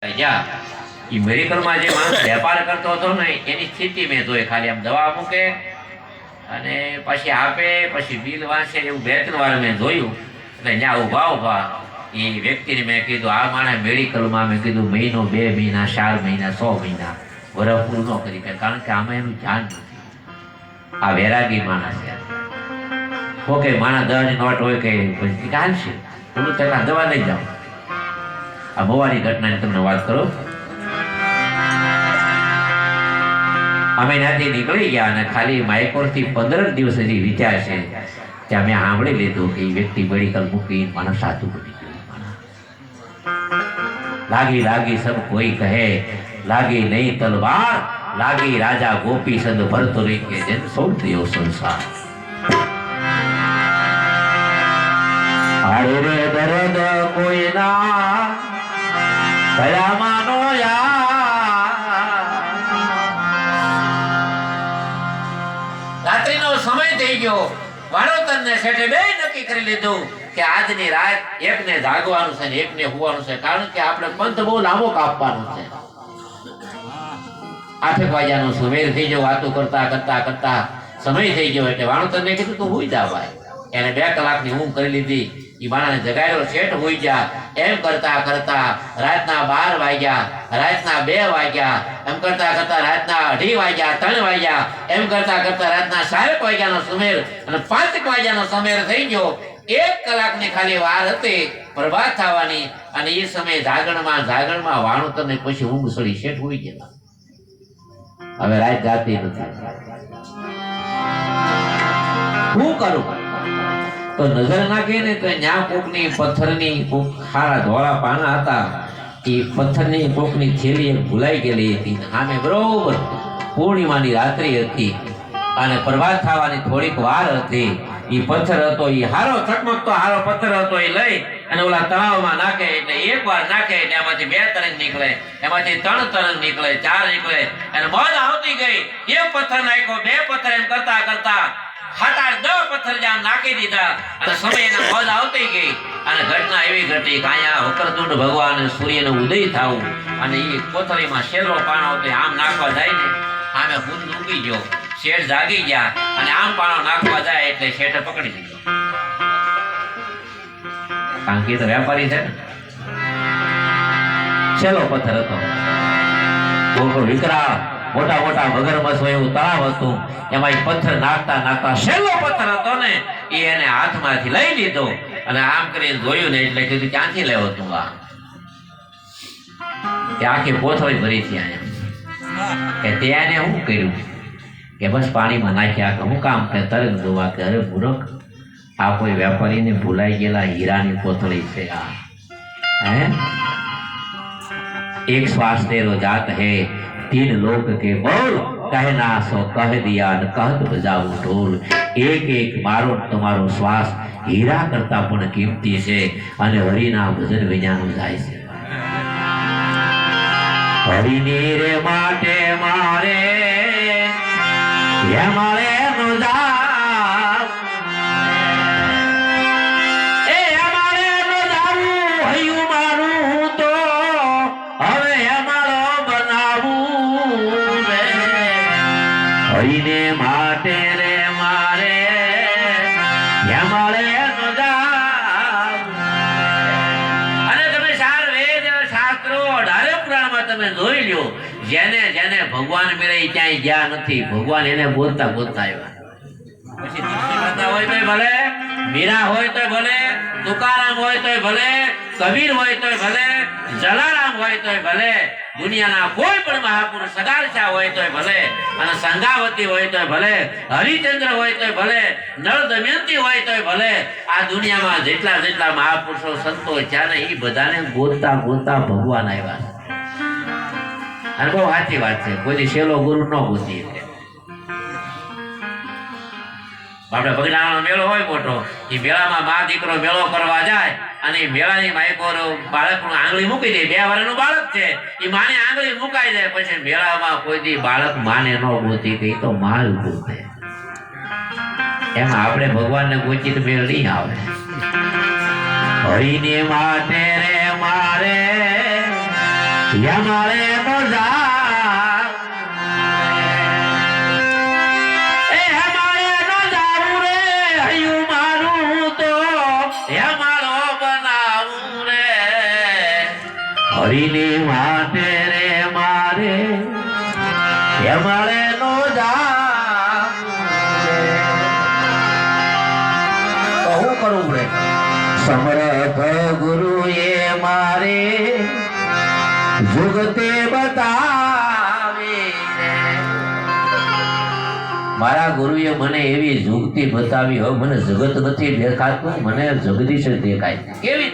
એ મેડિકલમાં જે માણસ વેપાર કરતો હતો ને એની સ્થિતિ મેં જોઈ. ખાલી આમ દવા મૂકે અને પછી આપે, પછી બિલ વાંચે, એવું 2-3 વાર મેં જોયું. એટલે ત્યાં ઊભા એ વ્યક્તિને મેં કીધું, આ માણસ મેડિકલમાં મેં કીધું મહિનો, 2 મહિના, 4 મહિના, 100 મહિના વરસ પૂરું ન કરી શકે, કારણ કે આમાં એનું ધ્યાન નથી. આ વૈરાગી માણસ છે. ઓકે, માણસ 10ની નોટ હોય કે હાલશે, પૂરું થતા દવા લઈ જાઓ. આ મોવાની ઘટનાની તમને વાત કરું. અમે ત્યાંથી નીકળી ગયા અને ખાલી માયકોરથી 15 દિવસ હજી વિચાર છે ત્યાં મેં સાંભળી લીધું કે એ વ્યક્તિ મેડિકલ મૂકી માણસ સાચું બની ગયું. લાગી સબ કોઈ કહે, લાગી નહીં તલવાર, લાગી રાજા ગોપી સદ ભરતો રહી કે જેન સૌત્યો સંસાર. હાડે રે દર્દ કોઈ ના ભલા માનો રાત્રિનો સમય થઈ ગયો. વાળોતર ને શેઠે બે નક્કી કરી લીધું કે આજની રાત એકને જાગવાનું છે ને એકને હોવાનું છે, કારણ કે આપણે પંથ બહુ લાંબો કાપવાનો છે. 8 વાગ્યાનો સુમેર થઈ ગયો. વાતો કરતા કરતા કરતા સમય થઈ ગયો એટલે વાળોતર ને કીધું તું હોઈ જા ભાઈ. એને 2 કલાકની ઊંઘ કરી લીધી. એ માણસને જગાડ્યો, શેઠ હોઈ જા. એમ કરતા કરતા રાતના 12 વાગ્યા, રાતના 2 વાગ્યા, એમ કરતા કરતા રાતના 2:30 વાગ્યા, 3 વાગ્યા, એમ કરતા કરતા રાતના 4 વાગ્યાનો સુમેર અને 5 વાગ્યાનો સુમેર થઈ ગયો. 1 કલાકની ખાલી વાર હતી પ્રભાત થવાની અને એ સમયે જાગણમાં વાણોતરને પછી ઊંઘ સડી. શેઠ હોઈ ગયા. હવે રાત જાતી નથી. શું કરું? તો નજર નાખી ને તો ન્યા કોકની પથ્થરની કોક ખારા ધોળા પાના હતા. એ પથ્થરની કોકની થેલી ભૂલાઈ ગયેલી હતી. સામે બરોબર પૂર્ણિમાની રાત્રિ હતી અને પ્રભાત થવાની થોડીક વાર હતી. એ પથ્થર હતો, એ હારો ચકમકતો હારો પથ્થર હતો. એ લઈ અને ઓલા તળાવમાં નાખે એટલે 1 વાર નાખે એટલે એમાંથી 2 તરંગ નીકળે, એમાંથી 3 તરંગ નીકળે, 4 નીકળે અને મોજ આવતી ગઈ. 1 પથ્થર નાખ્યો, 2 પથ્થર, એમ કરતા કરતા 7-8-10 પથ્થર જામ નાખી દીધા અને સમય એના મોજ આવતી ગઈ. અને ઘટના એવી ઘટી કે અહીંયા વક્રતુંડ ભગવાન સૂર્યનો ઉદય થાવું અને એ કોથળીમાં શેરો પાણો હતો. આમ નાખવા જાય ને આમે હું ડૂબી ગયો. શેઠ જાગી ગયા અને આમ પાણો નાખવા જાય એટલે શેઠે પકડી લીધો. કારણ કે તો વેપારી છે ને. છેલ્લો પથ્થર હતો, વિકરાળ મોટા મોટા મગરમચ્છ હોય એવું તળાવ હતું. એમાં એક પથ્થર નાખતા છેલ્લો પથ્થર હતો ને એ એને હાથમાંથી લઈ લીધો અને આમ કરીને જોયું ને એટલે કીધું ક્યાંથી લેવો તું? આ કે આખી કોથળી ભરી છે અહીંયા. કે તેને શું કર્યું કે બસ પાણીમાં નાખ્યા. કે હું કામ કે તરત જોવા કે અરે મૂર્ખ, આ કોઈ વેપારીને ભૂલાઈ ગયેલા હીરાની કોથળી છે. આ હે एक श्वास तेरो जात है 3 लोक के बोल, कहना सो कह दिया न कहत बजाऊ ढोल. एक मारो तुम्हारो श्वास हीरा करता पण कीमती છે અને હરિના ભજન વિનાનું જાય છે. હરિની રે માટે મારે યમળે નો જા હરિને માટે રે મારે યમળે નો જાવ. અને તમે સાર વેદ શાસ્ત્રો 18 પુરાણમાં તમે જોઈ લ્યો, જેને જેને ભગવાન મળે ક્યાંય ગયા નથી. ભગવાન એને બોલતા આવ્યા. પછી તુલસી માતા હોય તોય ભલે, મીરા હોય તોય ભલે, તુકારામ હોય તોય ભલે, કબીર હોય તોય ભલે, જલારામ હોય તોય ભલે, દુનિયાના કોઈ પણ મહાપુરુષ સદારશા હોય તોય ભલે, અને સંગાવતી હોય તોય ભલે, હરિચંદ્ર હોય તોય ભલે, નળ દમયંતી હોય તોય ભલે, આ દુનિયામાં જેટલા મહાપુરુષો સંતો છે ને એ બધાને ગોતતા ભગવાન આવ્યા છે. અને બહુ સાચી વાત છે, કોઈ છેલ્લો ગુરુ ન ગોતી શકે. આપણે બગડાનો મેળો હોય મોટો, એ મેળામાં મા દીકરો મેળો કરવા જાય અને મેળાની માયકોર બાળકનું આંગળી મૂકી દે. 2 વર્ષનું બાળક છે, એ માને આંગળી મુકાઈ જાય. પછી મેળામાં કોઈ દી બાળક માને ન ગોતી કે તો માલ ગોતે. એમાં આપણે ભગવાનને ગોતી તો મેળ નહીં આવે. હરિને માટે રે મારે યમાળે નો જા એ યમાળે નો જાવું રે હયું મારું તો યમાળો બનાવું રે હરિની માટે રે મારે યમાળે નો જાવું રે તો હું કરું રે સમર્થ ગુરુએ મારે જુગતે બતાવે મારા ગુરુએ મને એવી જુગતી બતાવી હવે મને જગત નથી દેખાતું મને જગદીશ દેખાય કેવી